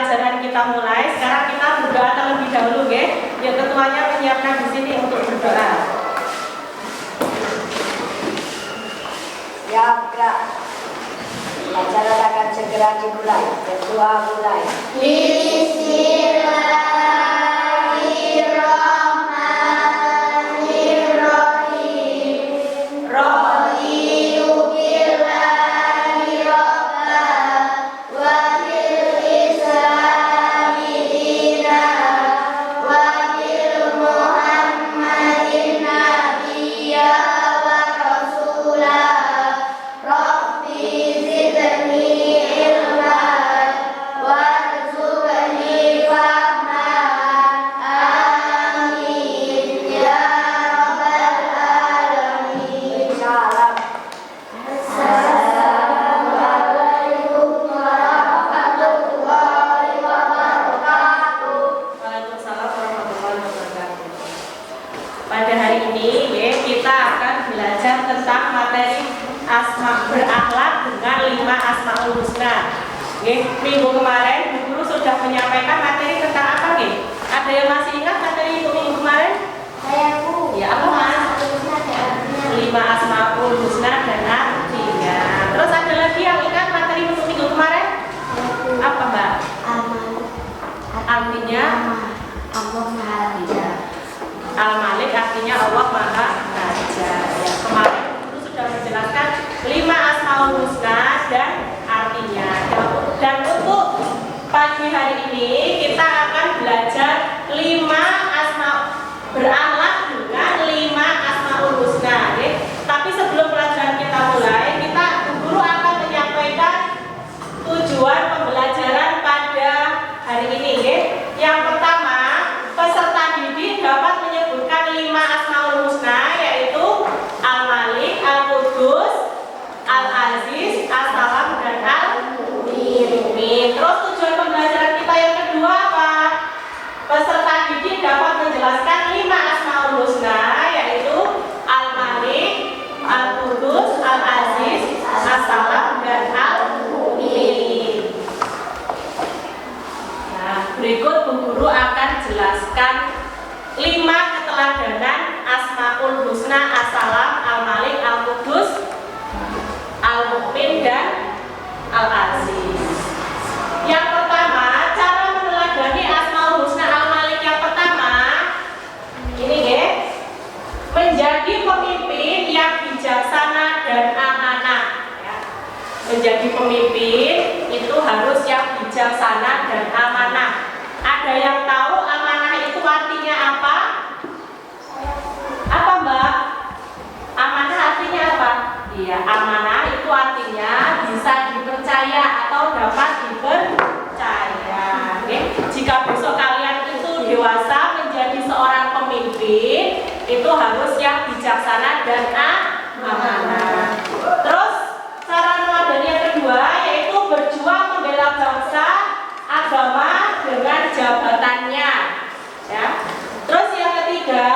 pelajaran kita mulai. Sekarang kita berdoa terlebih dahulu, ya. Yang ketuanya menyiapkan di sini untuk berdoa. Siap, gerak. Acara akan segera dimulai. Ketua mulai. Bismillahirrahmanirrahim. Raditu billahi rabba wa bil islami dina wa bil muhammadin nabiyya wa rasulah. Rabbi zidni ilman warzuqni fahman. Amin ya rabbal alamin. Salam. Assalamualaikum warahmatullahi wabarakatuh. Waalaikumsalam warahmatullahi wabarakatuh. Pada hari ini, ya, kita akan belajar tentang materi asma berakhlak dengan 5 asmaul husna. Minggu kemarin Bu Guru sudah menyampaikan materi tentang apa, nggih? Ada yang masih ingat materi itu minggu kemarin? Saya Bu. Ya, apa Mas? 5 asmaul husna dan artinya. Terus ada lagi yang ingat materi untuk minggu kemarin? Apa, Mbak? Artinya Allah Maha Raja. Al-Malik artinya Allah Maha Raja. Ya, kemarin Guru sudah menjelaskan 5 asmaul husna dan artinya. Dan untuk pagi hari ini kita akan belajar 5 asma berakhlak dengan 5 asmaul husna, ya. Tapi sebelum pelajaran kita mulai, Guru akan menyampaikan tujuan pembelajaran pada hari ini, ya. Yang pertama, peserta didik dapat menyebutkan 5 asmaul husna, yaitu Al-Malik, Al-Qudus, Al-Aziz, As-Salam, dan Al-Mu'min. Terus tujuan pembelajaran kita yang kedua apa? Peserta didik dapat menjelaskan 5 asmaul husna, yaitu Al-Malik, Al-Qudus, Al-Aziz, As-Salam, dan Al-Mu'min. Nah, berikut Bu Guru akan jelaskan 5 keteladanan asmaul husna As-Salam, Al-Malik, Al-Qudus, Al-Mu'min, dan Al-Aziz. Yang pertama, cara meneladani asmaul husna Al-Malik yang pertama ini, ya, menjadi pemimpin yang bijaksana dan amanah, ya. Menjadi pemimpin itu harus yang bijaksana dan amanah. Ada yang tahu amanah itu artinya apa? Apa, Mbak? Amanah artinya apa? Iya, amanah itu artinya bisa dipercaya atau dapat dipercaya. Oke? Jika besok kalian itu dewasa menjadi seorang pemimpin, itu harus yang bijaksana dan amanah. Terus cara meneladani yang kedua yaitu berjuang membela bangsa, agama dengan jabatannya. Ya. Terus yang ketiga,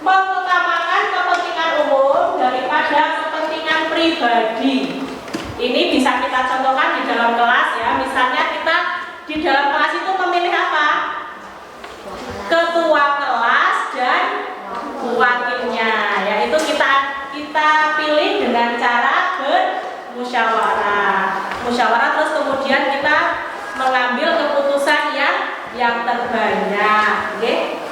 mengutamakan kepentingan umum daripada kepentingan pribadi. Ini bisa kita contohkan di dalam kelas, ya. Misalnya kita di dalam kelas itu memilih apa? Ketua kelas dan wakilnya. Yaitu kita pilih dengan cara bermusyawarah. Musyawarah, terus kemudian kita mengambil keputusan yang terbanyak. Oke?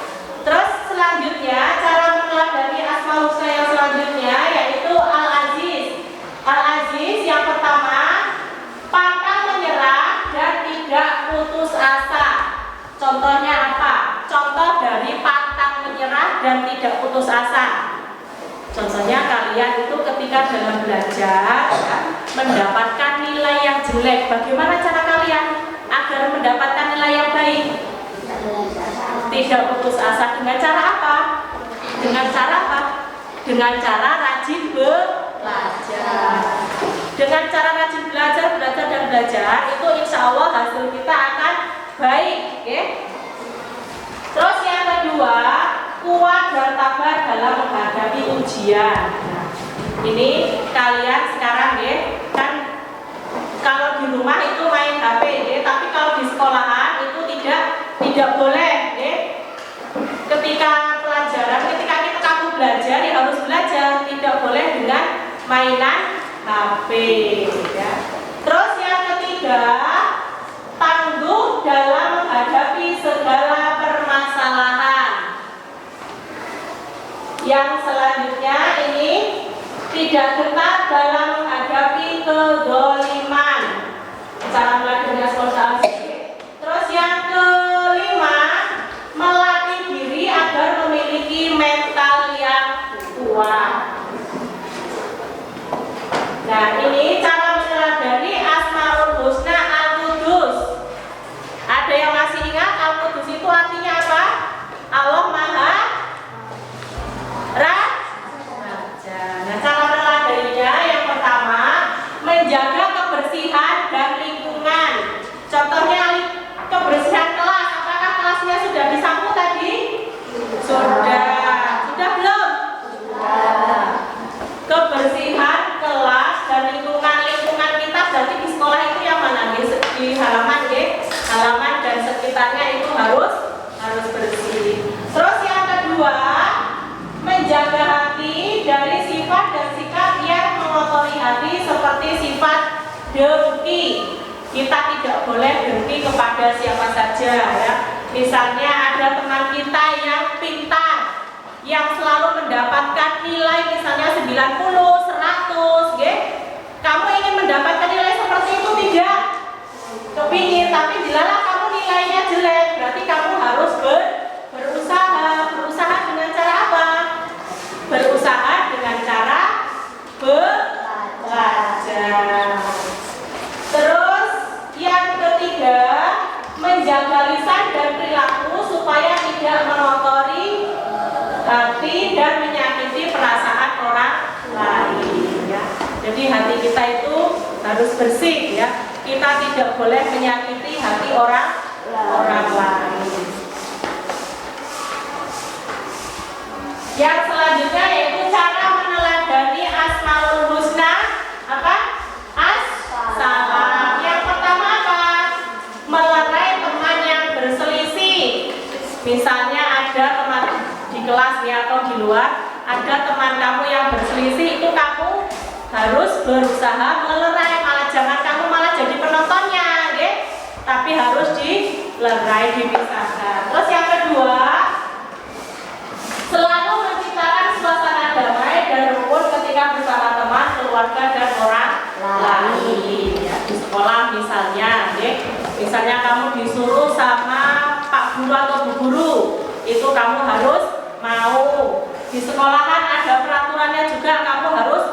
Terus selanjutnya cara meneladani asmaul husna yang selanjutnya yaitu Al-Aziz. Al-Aziz yang pertama, pantang menyerah dan tidak putus asa. Contohnya apa? Contoh dari pantang menyerah dan tidak putus asa. Contohnya kalian itu ketika dalam belajar, ya, mendapatkan nilai yang jelek. Bagaimana cara kalian agar mendapatkan nilai yang baik? Tidak putus asa. Dengan cara apa? Dengan cara apa? Dengan cara rajin belajar. Dengan cara rajin belajar dan belajar, itu insya Allah hasil kita akan baik. Okay? Terus yang kedua, kuat dan tabah dalam menghadapi ujian. Nah, ini kalian sekarang, ya, kan kalau di rumah itu main HP, ya, tapi kalau di sekolah mainan HP ya. Terus yang ketiga, tangguh dalam menghadapi segala permasalahan. Yang selanjutnya ini tidak gentar dalam menghadapi kezaliman. Cara meladeni asal. Terus yang kelima, melatih diri agar memiliki mental yang kuat. Nah, ini cara meneladani Asmaul Husna Al-Qudus. Ada yang masih ingat Al-Qudus itu artinya apa? Allah Maha Raja. Nah, cara meneladaninya yang pertama, menjaga kebersihan dan lingkungan. Contohnya kebersihan kelas. Apakah kelasnya sudah disapu tadi? Sudah. Sudah belum? Sudah. Kebersihan kelas dan lingkungan kita berarti di sekolah itu yang mana? Di halaman halaman dan sekitarnya itu harus bersih. Terus yang kedua, menjaga hati dari sifat dan sikap yang mengotori hati seperti sifat dengki. Kita tidak boleh dengki kepada siapa saja ya. Misalnya ada teman kita yang pintar, yang selalu mendapatkan nilai misalnya 90, 100, ya. Kamu ingin mendapatkan nilai seperti itu tidak? Kepingin, tapi dilalah kamu nilainya jelek, berarti kamu harus berusaha dengan cara apa? Berusaha dengan cara belajar. Terus yang ketiga, menjaga lisan dan perilaku supaya tidak mengotori hati dan menyakiti perasaan orang lain ya. Jadi hati kita itu harus bersih ya. Kita tidak boleh menyakiti hati orang lain. Yang selanjutnya yaitu cara meneladani Asmaul Husna apa? As-salam. Yang pertama apa? Melerai teman yang berselisih. Misalnya ada teman di kelas ya atau di luar, ada teman kamu yang berselisih, itu kamu harus berusaha melerai. Jangan kamu malah jadi penontonnya, ya? Tapi harus dilerai, dipisahkan. Terus yang kedua, selalu menciptakan suasana damai dan rukun ketika bersama teman, keluarga dan orang lain. Ya, di sekolah misalnya, ya? Misalnya kamu disuruh sama Pak Guru atau Bu Guru, itu kamu harus mau. Di sekolahan ada peraturannya juga, kamu harus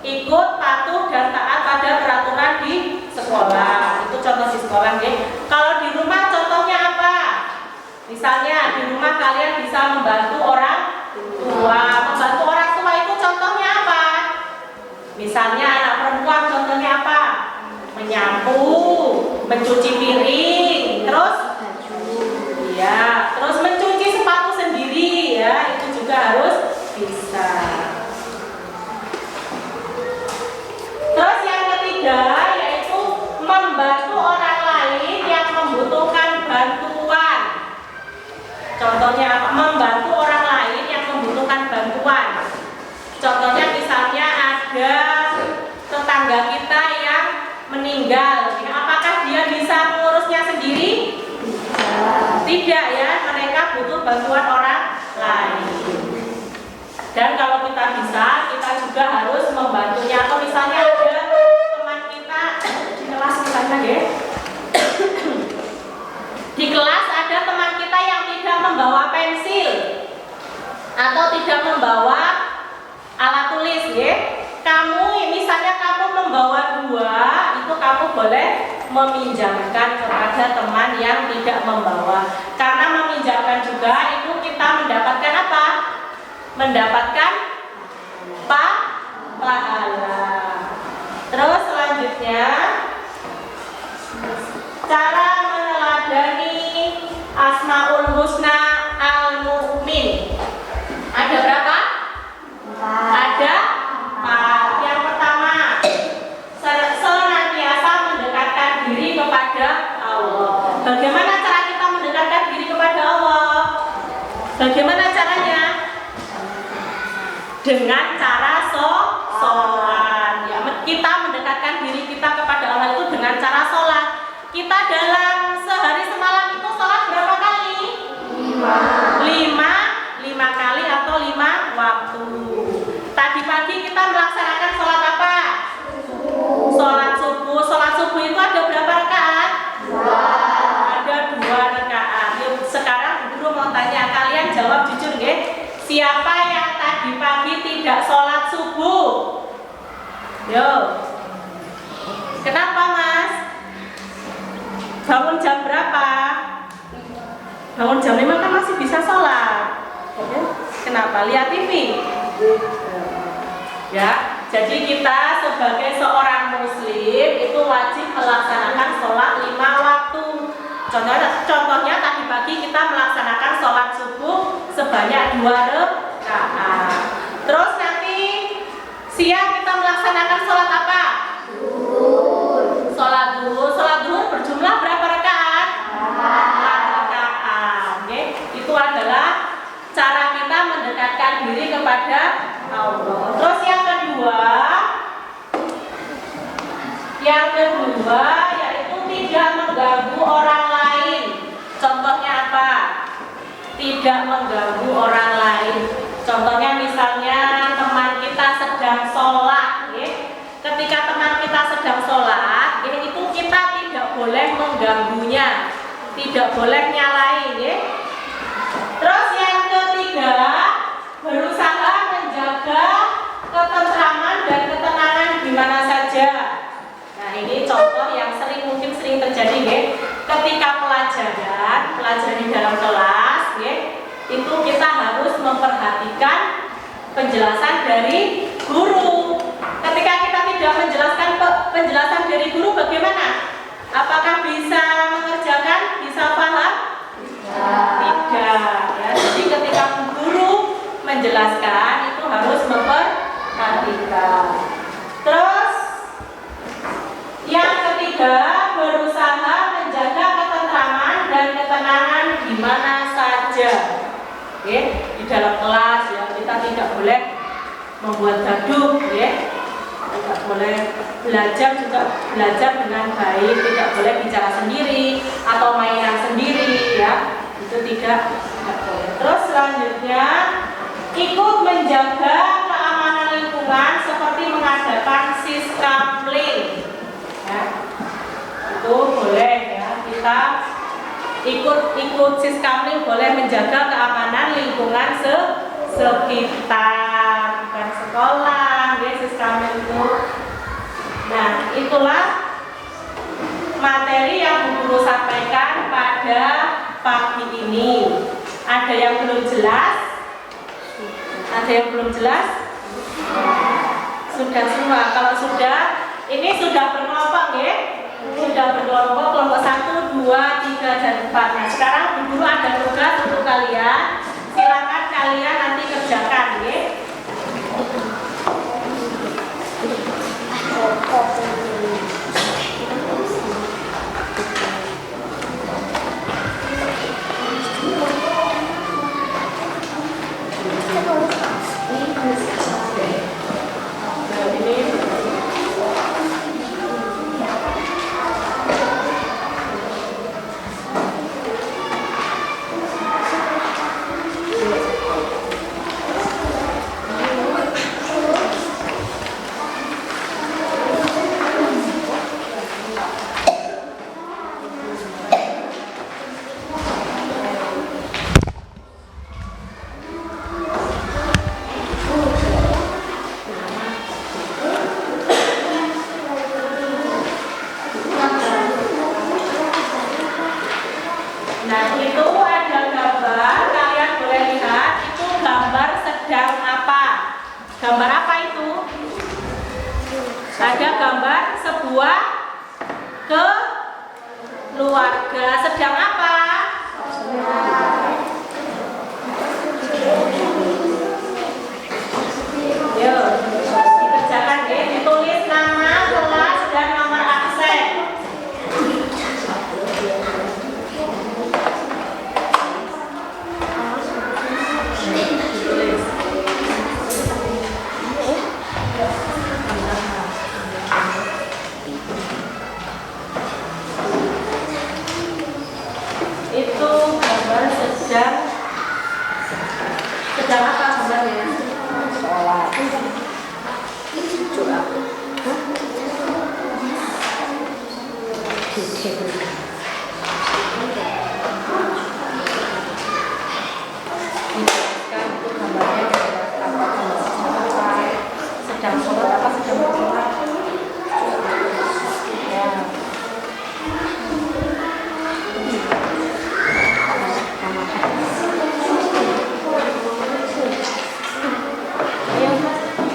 ikut, patuh dan taat pada peraturan di sekolah. Itu contoh di sekolah ya. Kalau di rumah contohnya apa? Misalnya di rumah kalian bisa membantu orang tua. Membantu orang tua itu contohnya apa? Misalnya anak perempuan contohnya apa? Menyapu, mencuci piring, terus ya, terus mencuci sepatu sendiri ya, itu juga harus bisa. Terus yang ketiga yaitu membantu orang lain yang membutuhkan bantuan. Contohnya apa? Membantu orang lain yang membutuhkan bantuan. Contohnya misalnya ada tetangga kita yang meninggal, apakah dia bisa mengurusnya sendiri? Tidak ya, mereka butuh bantuan orang lain. Dan kalau kita bisa, kita juga harus membantunya. Atau misalnya ada teman kita di kelas misalnya ya, di kelas ada teman kita yang tidak membawa pensil atau tidak membawa alat tulis ya. Kamu misalnya kamu membawa 2, itu kamu boleh meminjamkan kepada teman yang tidak membawa. Karena meminjamkan juga itu kita mendapatkan apa? Mendapatkan pahala. Terus selanjutnya, cara meneladani Asmaul Husna Al-Mu'min. Ada berapa? Ada 4. Yang pertama, senantiasa mendekatkan diri kepada Allah. Bagaimana cara kita mendekatkan diri kepada Allah? Bagaimana caranya? Dengan cara sholat. kita dalam sehari semalam itu sholat berapa kali? 5 kali atau 5 waktu. Tadi pagi kita melaksanakan sholat apa? Sholat subuh. Sholat subuh itu ada berapa rakaat? Ada 2 rakaat. Yuk, sekarang Bu Guru mau tanya, kalian jawab jujur nggih. Siapa yang tadi pagi tidak sholat subuh? Yo. Kenapa Mas? Bangun jam berapa? Bangun jam 5 kan masih bisa sholat. Oke. Kenapa? Lihat TV? Ya, jadi kita sebagai seorang muslim itu wajib melaksanakan sholat 5 waktu. Contohnya tadi pagi kita melaksanakan sholat subuh sebanyak 2 rakaat. Terus nanti siang kita melaksanakan sholat apa? Sholat duhur berjumlah berapa rakaat? 4 rakaat. Oke, itu adalah cara kita mendekatkan diri kepada Allah. Terus yang kedua yaitu tidak mengganggu orang lain. Contohnya apa? Tidak mengganggu orang lain. Contohnya misalnya teman kita sedang sholat, ya. Ketika teman kita sedang sholat, ya, itu kita tidak boleh mengganggunya, tidak boleh nyalain, ya. Terus yang ketiga, berusaha menjaga ketentraman dan ketenangan di mana saja. Nah, ini contoh yang mungkin sering terjadi, ya. Ketika pelajaran di dalam kelas, ya, itu kita harus memperhatikan penjelasan dari guru. Ketika kita tidak menjelaskan penjelasan dari guru, bagaimana? Apakah bisa mengerjakan? Bisa paham? Tidak. Ya. Jadi ketika guru menjelaskan itu harus memperhatikan. Terus yang ketiga, berusaha menjaga ketentraman dan ketenangan di mana saja. Oke, di dalam kelas ya, kita tidak boleh membuat gaduh, ya. Tidak boleh belajar dengan baik, tidak boleh bicara sendiri atau mainan sendiri, ya. Itu tidak boleh. Terus selanjutnya ikut menjaga keamanan lingkungan seperti mengadakan siskamling, ya. Itu boleh, ya. Kita ikut siskamling, boleh menjaga keamanan lingkungan sekitar, bukan sekolah, ya, siskamling itu. Nah, itulah materi yang Bu Guru sampaikan pada pagi ini. Ada yang belum jelas? Ada yang belum jelas? Sudah semua. Kalau sudah, ini sudah berkelompok, ya. Sudah berkelompok, kelompok 1, 2, 3, dan 4. Nah, sekarang Bu Guru ada tugas untuk kalian. Silakan kalian nanti kerjakan, ya. Nah, itu ada gambar, kalian boleh lihat, itu gambar sedang apa? Gambar apa itu? Ada gambar sebuah keluarga sedang apa? Yuk, dikerjakan, ya. Ditulis nama, kelas, dan nomor absen. Itu gambar sedang apa gambarnya? Sholat. Doa. Dijelaskan itu gambarnya apa sedang sholat apa sedang berdoa. Ya. Ayo, Mas.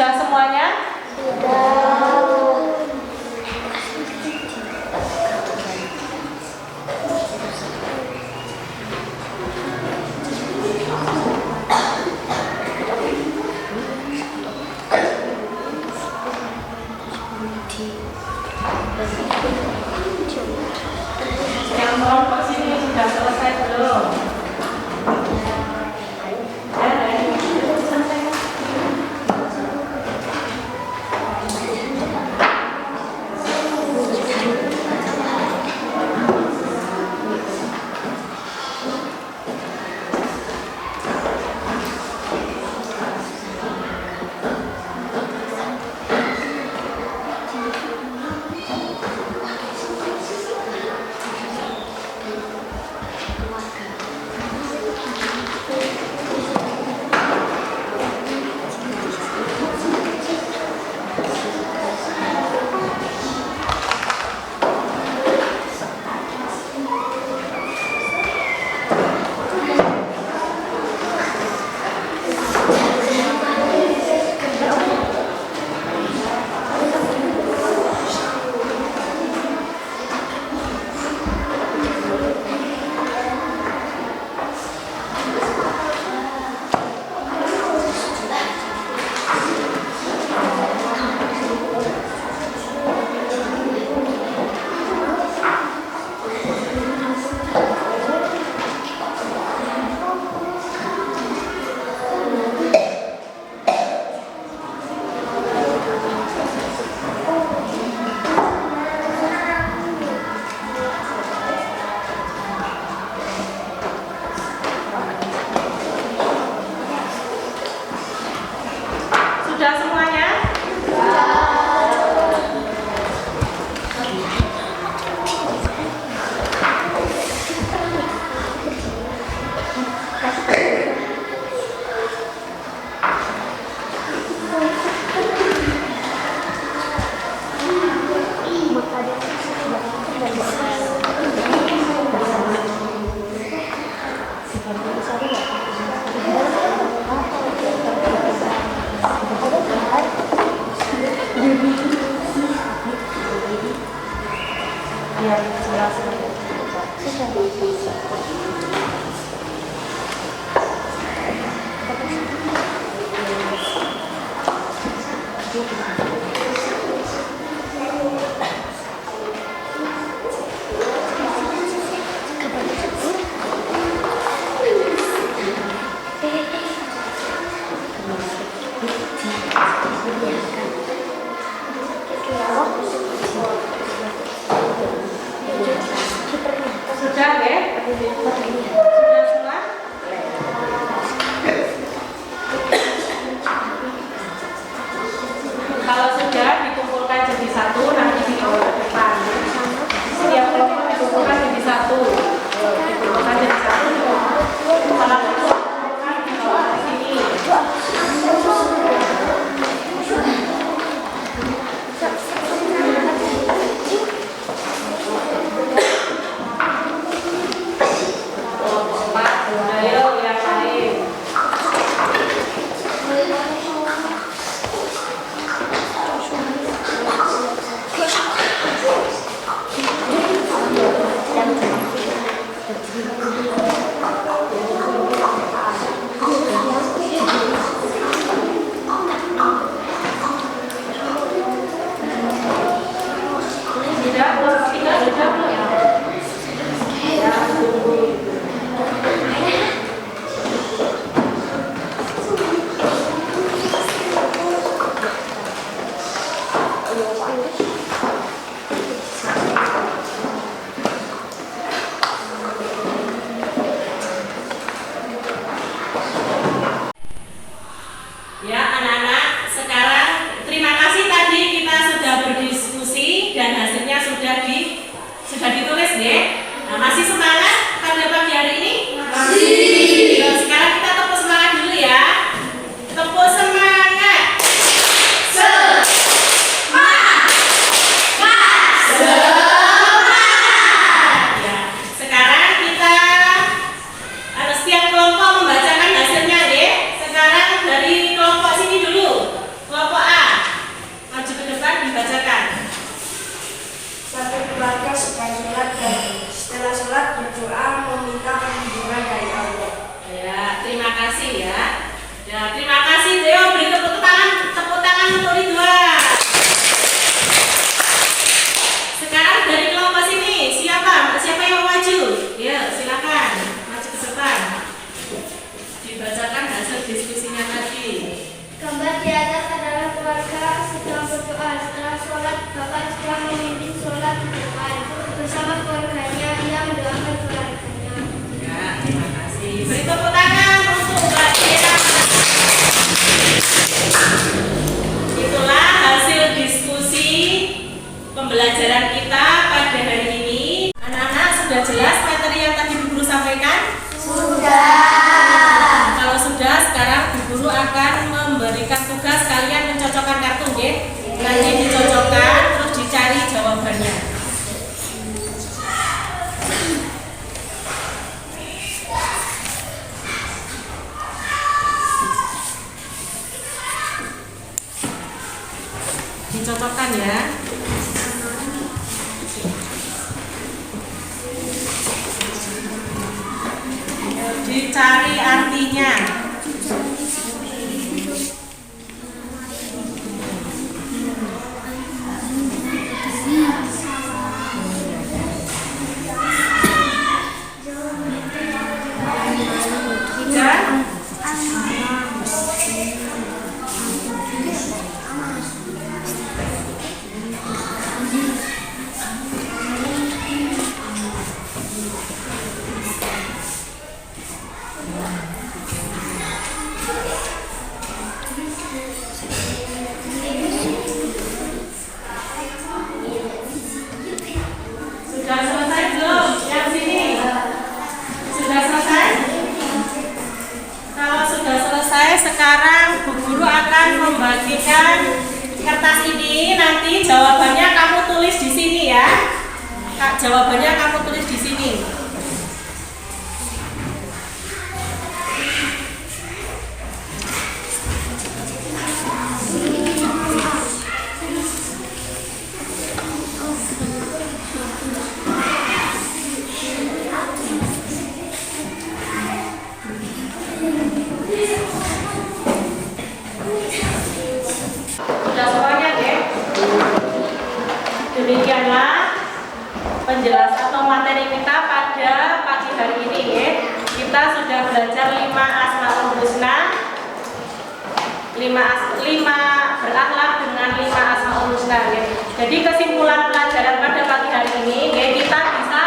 Sudah semuanya? Yang kelompok sini sudah selesai belum? Sudah semuanya? Sudah ya? Sudah semua? Kalau sudah dikumpulkan jadi satu, nanti dibawa ke depan. Setiap kelompok dikumpulkan jadi satu. Dikumpulkan jadi satu. Kalau itu dikumpulkan dibawa ke sini. Ayo yang lain. Dicocokkan ya. Dicari artinya. Dan sudah selesai belum? Yang sini sudah selesai? Kalau sudah selesai, sekarang Bu Guru akan membagikan kertas ini. Nanti jawabannya kamu tulis di sini ya. Kak, jawabannya kamu tulis di sini. Sudah semuanya ya? Demikianlah penjelasan atau materi kita pada pagi hari ini ya. Kita sudah belajar 5 Asmaul Husna, 5 berakhlak dengan 5 Asmaul Husna ya. Jadi kesimpulan pelajaran pada pagi hari ini ya, kita bisa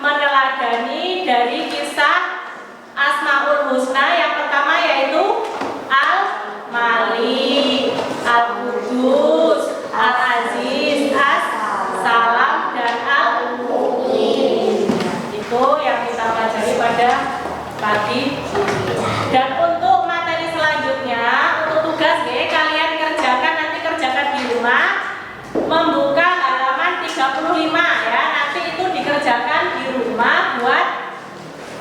meneladani dari kisah Asmaul Husna. Yang pertama yaitu Al-Malik, Al-Qudus, Al-Aziz, As-Salam, dan Al-Mu'min. Itu yang kita pelajari pada pagi ini. Dan untuk materi selanjutnya, untuk tugas kalian kerjakan di rumah, membuka halaman 35 ya. Nanti itu dikerjakan di rumah buat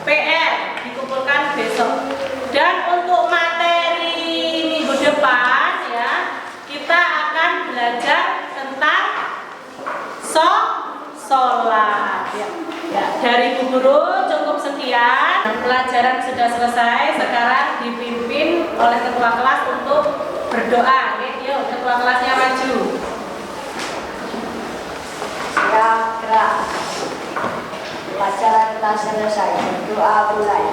PR, dikumpulkan besok. Dan untuk materi minggu depan ya, kita akan belajar tentang sholat ya. Dari Bu Guru cukup sekian. Pelajaran sudah selesai. Sekarang dipimpin oleh ketua kelas untuk berdoa. Yuk, ketua kelasnya maju. Siap, gerak. Pelajaran kita selesai. Berdoa mulai.